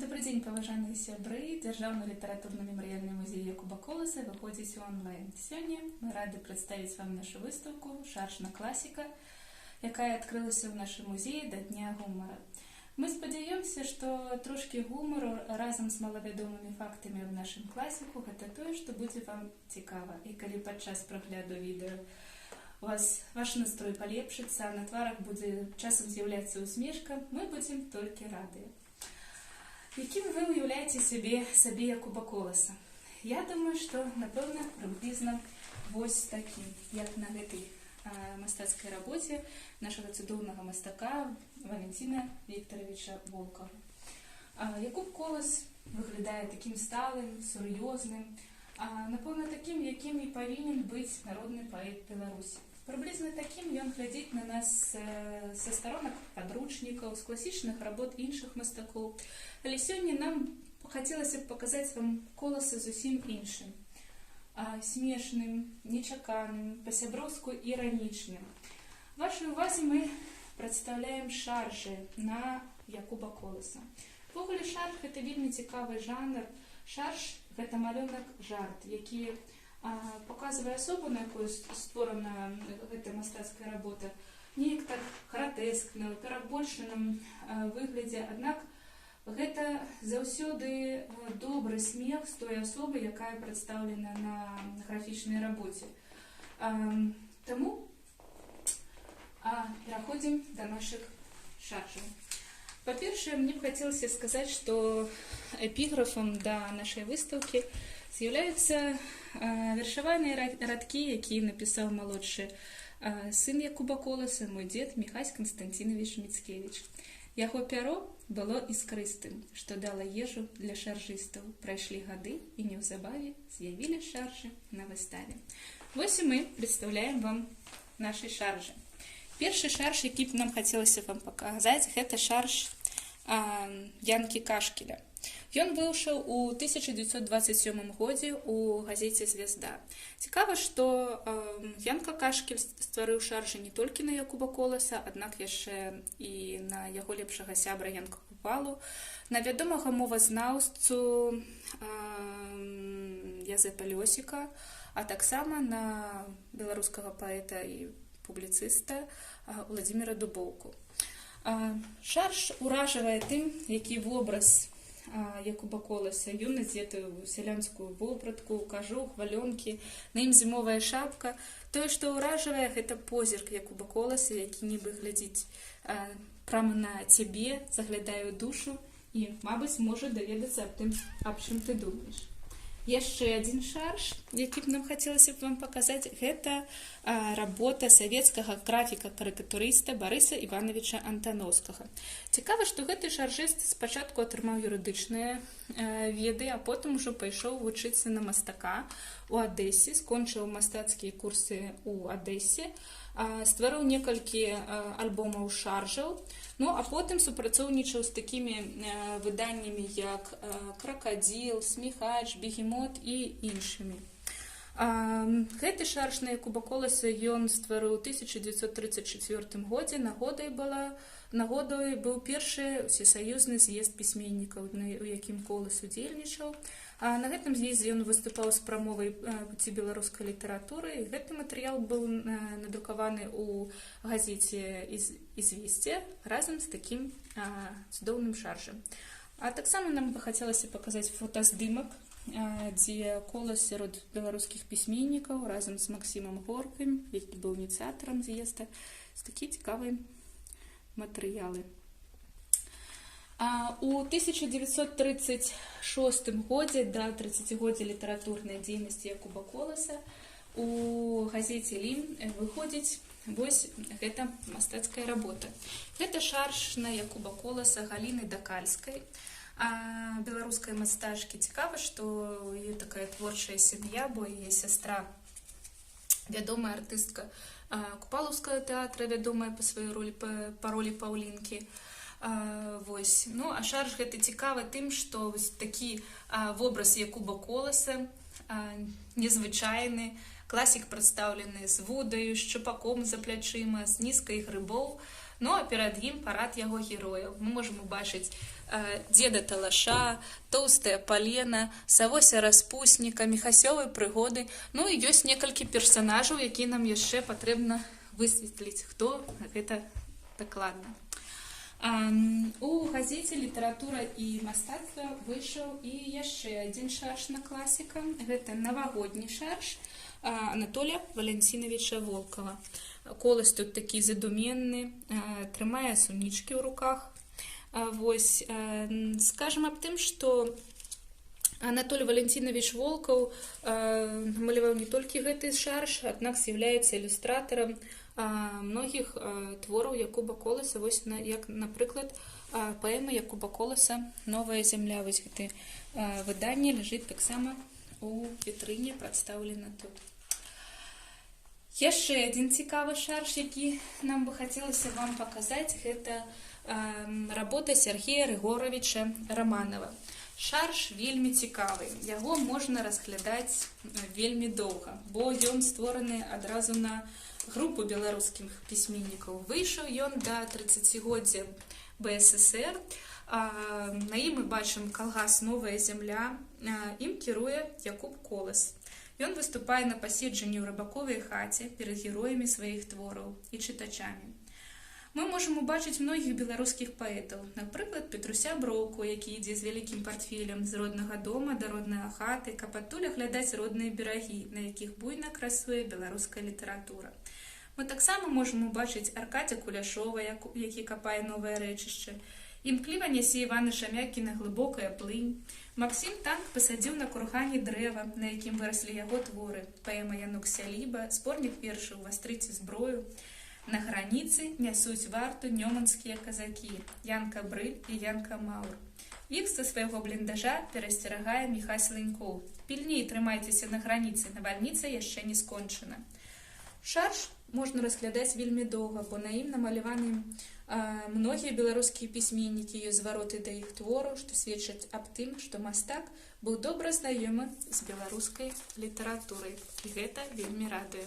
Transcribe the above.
Добрый дзень, паважаныя сябры. Дзяржаўны літаратурна-мемарыяльны музей Якуба Коласа выходзіць у онлайн. Сёння мы рады прадставіць вам нашу выставку «Шаршна класіка», якая адкрылася ў нашым музеі да Дня гумара. Мы спадзяёмся, што трошкі гумару разам з малавядомымі фактамі ў нашым класіку гэта тое, што будзе вам цікава. І калі падчас прагляду відэа у вас ваш настрой палепшыцца, а на тварах будзе часам з'яўляцца усмешка, мы будзем толькі радыя. Якім вы уяўляеце сабе Якуба Коласа? Я думаю, што, напэўна, прыблізна вось такім, як на гэтай мастацкай рабоце нашага цудоўнага мастака Валентина Викторовича Волкова. Якуб Колас выглядае такім сталым, сур'ёзным, напэўна, такім, якім і павінен быць народны паэт Беларусі. Прыблізна такім ён глядзіць на нас са старонак падручнікаў, з класічных работ іншых мастакоў. Але сёння нам хацелася б паказаць вам Коласа зусім іншым. Смешным, нечаканым, па-сяброўску іранічным. Вашай увазе мы прадстаўляем шаржы на Якуба Коласа. Увогуле шарж – гэта вельмі цікавы жанр. Шарж – гэта малюнак-жарт, які показвае асобу, на якую створана гэта мастацкая работа, неяк так гратэскна, ў перабольшаным выглядзе. Аднак гэта заўсёды добры смех з той асобы, якая прадстаўлена на графічнай рабоце. Таму пераходзім да нашых шаржаў. Па-першае, мне б хацелася сказаць, што эпіграфам да нашай выстаўкі з'яўляюцца вершаваныя радкі, якія напісаў малодшы сын Якуба Коласа, мой дзед Міхась Канстанцінович Міцкевіч. Яго пяро было іскрыстым, што дала ежу для шаржыстаў. Прайшлі гады, і неўзабаве з'явілі шаржы на выставе. Вось і мы прадстаўляем вам нашы шаржы. Першы шарж, які б нам хацелася вам паказаць, гэта шарж Янкі Кашкеля. Ён выйшаў у 1927 годзе ў газеце «Звезда». Цікава, што Янка Кашкель стварыў шаржы не толькі на Якуба Коласа, аднак яшчэ і на яго лепшага сябра Янка Купалу, на вядомага мовазнаўцу Язэпа Лёсіка, а таксама на беларускага паэта і публіцыста Владзіміра Дубоўку. Шарж уражвае тым, які вобраз Якуба Коласа. Ён адзеты ў сялянскую вопратку, кажух, валёнкі, на ім зімовая шапка. Тое, што ўражвае, гэта позірк Якуба Коласа, які нібы глядзіць прама на цябе, заглядае ў душу і, мабыць, можа даведацца аб тым, аб чым ты думаеш. Яшчэ адзін шарж, які б нам хацелася б вам паказаць, гэта работа савецкага графіка-карыкатурыста Барыса Івановича Антановскага. Цікава, што гэты шаржыст спачатку атрымаў юрыдычныя веды, а потым ужо пайшоў вучыцца на мастака ў Адэсе, скончыў мастацкія курсы ў Адэсе, стварыў некалькі альбомаў шаржаў, а потым супрацоўнічаў з такімі выданнямі, як «Кракадзіл», «Сміхач», «Бегемот» і іншымі. Гэты шарж на Якуба Коласа ён стварыў у 1934 годзе. Нагодай быў першы всесаюзны з'езд пісьменнікаў, у якім Колас удзельнічаў. На гэтым з'ездзе ён выступаў з прамовай пуці беларускай літаратуры, і гэты матэрыял быў надрукаваны ў газеце «Ізвесце» разам з такім цудоўным шаржам. А таксама нам бы хацелася паказаць фотаздымак, дзе Колас сярод беларускіх пісьменнікаў разам з Максімам Горкім, які быў ініцыятарам з'езда, з такі цікавыя матэрыялы. У 1936 годзе, да 30-годдзя літаратурнай дзейнасці Якуба Коласа, у газеце «Лім» выходзіць вось гэта мастацкая работа. Гэта шарж на Якуба Коласа Галіны Дакальскай, беларускай мастачкі. Цікава, што є такая творчая сям'я, бо яе сястра вядомая артыстка Купалаўскага тэатра, вядомая па сваёй ролі, па ролі Паўлінкі. А шарж гэты цікавы тым, што такі вобраз Якуба Коласа незвычайны, класік прадстаўлены з вудаю, з шчупаком за плячыма, з нізкай грыбоў. Ну а перад ім парад яго герояў. Мы можам убачыць дзеда Талаша, тоўстае палена, Савося распусніка, міхасёвай прыгоды. Ну і ёсць некалькі персанажаў, якія нам яшчэ патрэбна высветліць, хто гэта дакладна. У газеце «Літаратура і мастацтва» выйшаў і яшчэ адзін шарж на класіка. Гэта навагодні шарж Анатолія Валянцінавіча Волкава. Колас тут такі задуменны, трымае сунічкі ў руках. Вось, скажем аб тым, што Анатолій Валянцінавіч Волкаў намаляваў не толькі гэты шарж, аднак з'яўляецца ілюстратарам многіх твораў Якуба Коласа, вось як, напрыклад, паэма Якуба Коласа «Новая зямля». Вось гэта выданне ляжыць таксама у вітрыне, прадстаўлена тут. Яшчэ адзін цікавы шарж, які нам бы хацелася вам паказаць, гэта работа Сергея Рыгоровича Романова. Шарж вельмі цікавы, яго можна разглядаць вельмі доўга, бо ён створаны адразу на групу беларускіх пісьменнікаў. Выйшаў ён да 30-годдзя БССР. На ім мы бачым калгас «Новая зямля». Ім кіруе Якуб Колас. Ён выступае на паседжанні ў рыбаковай хаце перад героямі сваіх твораў і чытачамі. Мы можам убачыць многіх беларускіх паэтаў, напрыклад, Петруся Броўку, які ідзе з вялікім партфелем з роднага дома да роднай хаты, каб адтуль аглядаць родныя берагі, на якіх буйна красуе беларуская літаратура. Мы таксама можам убачыць Аркадзя Куляшова, які капае новае рэчышча. Імкліва нясе Івана Шамякіна глыбокая плынь. Максім Танк пасадзіў на кургане дрэва, на якім выраслі яго творы. Паэма Янук Сяліба, зборнік вершаў «Вастрыце зброю». На граніцы нясуць варту нёманскія казакі Янка Брыль і Янка Маур. Іх са свайго бліндажа перасцерагае Міхась Лынькоў. Пільней трымайцеся на граніцы, навальніца яшчэ не скончана. Шарж можна разглядаць вельмі доўга, бо на ім намаляваны многія беларускія пісьменнікі, ёсць звароты да іх твораў, што сведчаць аб тым, што мастак быў добра знаёмы з беларускай літаратурай. І гэта вельмі радуе.